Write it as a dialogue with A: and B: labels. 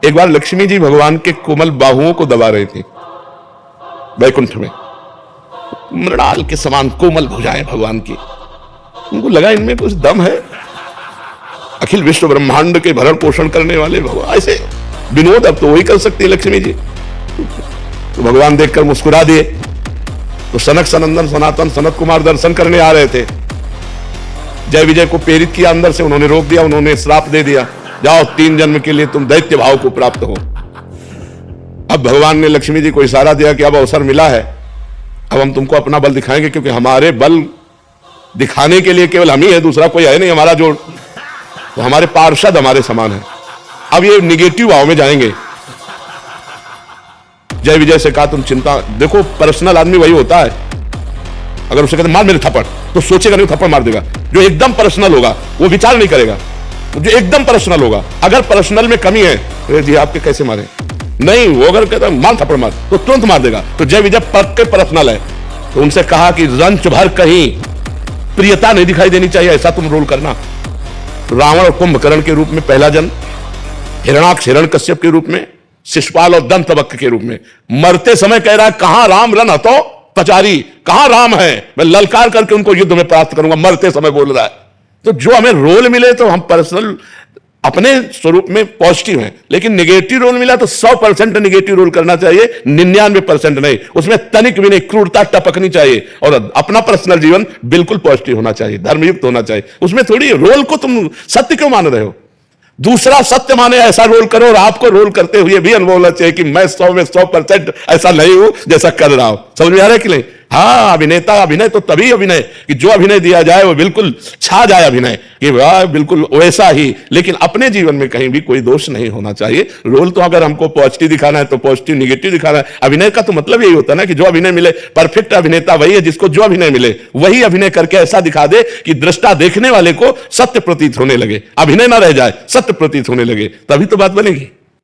A: एक बार लक्ष्मी जी भगवान के कोमल बाहुओं को दबा रही थी वैकुंठ में। मृणाल के समान कोमल भुजाएं भगवान की, उनको लगा इनमें कुछ दम है। अखिल विश्व ब्रह्मांड के भरण पोषण करने वाले भगवान, ऐसे विनोद अब तो वही कर सकती है लक्ष्मी जी। तो भगवान देखकर मुस्कुरा दिए। तो सनक सनंदन सनातन सनत कुमार दर्शन करने आ रहे थे। जय विजय को प्रेरित किया, अंदर से उन्होंने रोक दिया, उन्होंने श्राप दे दिया, जाओ 3 जन्म के लिए तुम दैत्य भाव को प्राप्त हो। अब भगवान ने लक्ष्मी जी को इशारा दिया कि अब अवसर मिला है, अब हम तुमको अपना बल दिखाएंगे, क्योंकि हमारे बल दिखाने के लिए केवल हम ही है, दूसरा कोई है नहीं हमारा जोड़। तो हमारे पार्षद हमारे समान है। अब ये निगेटिव भाव में जाएंगे। जय विजय से कहा तुम चिंता, देखो पर्सनल आदमी वही होता है, अगर उसे कहते मार मेरे थप्पड़, तो सोचेगा नहीं, थप्पड़ मार देगा। जो एकदम पर्सनल होगा वो विचार नहीं करेगा। जो एकदम पर्सनल होगा, अगर पर्सनल में कमी है, अरे जी आपके कैसे मारे, नहीं, वो अगर कहता मार थप्पड़ मार, तो तुरंत मार देगा। तो जय विजय पक्के पर्सनल है। तो उनसे कहा कि रंच भर कहीं प्रियता नहीं दिखाई देनी चाहिए, ऐसा तुम रोल करना। रावण और कुंभकर्ण के रूप में पहला जन्म, हिरणाक्ष हिरण्यकश्यप के रूप में, शिशुपाल और दंतवक्र के रूप में। मरते समय कह रहा है कहां राम रन हतो पचारी, कहां राम है, मैं ललकार करके उनको युद्ध में प्राप्त करूंगा, मरते समय बोल रहा है। तो जो हमें रोल मिले तो हम पर्सनल अपने स्वरूप में पॉजिटिव हैं, लेकिन नेगेटिव रोल मिला तो 100% नेगेटिव रोल करना चाहिए, 99% नहीं। उसमें तनिक भी नहीं, क्रूरता टपकनी चाहिए, और अपना पर्सनल जीवन बिल्कुल पॉजिटिव होना चाहिए, धर्मयुक्त होना चाहिए। उसमें थोड़ी रोल को तुम सत्य क्यों मान रहे हो, दूसरा सत्य माने ऐसा रोल करो, और आपको रोल करते हुए भी अनुभव होना चाहिए कि मैं 100 में 100% ऐसा नहीं हूं जैसा कर रहा हूं। समझ में आ रहा है कि नहीं? हाँ, अभिनेता अभिनय तो तभी अभिनय कि जो अभिनय दिया जाए वो बिल्कुल छा जाए अभिनय, कि वाह बिल्कुल वैसा ही, लेकिन अपने जीवन में कहीं भी कोई दोष नहीं होना चाहिए। रोल तो अगर हमको पॉजिटिव दिखाना है तो पॉजिटिव, निगेटिव दिखाना है। अभिनय का तो मतलब यही होता है ना कि जो अभिनय मिले, परफेक्ट अभिनेता वही है जिसको जो अभिनय मिले वही अभिनय करके ऐसा दिखा दे कि दृष्टा देखने वाले को सत्य प्रतीत होने लगे, अभिनय ना रह जाए, सत्य प्रतीत होने लगे, तभी तो बात बनेगी।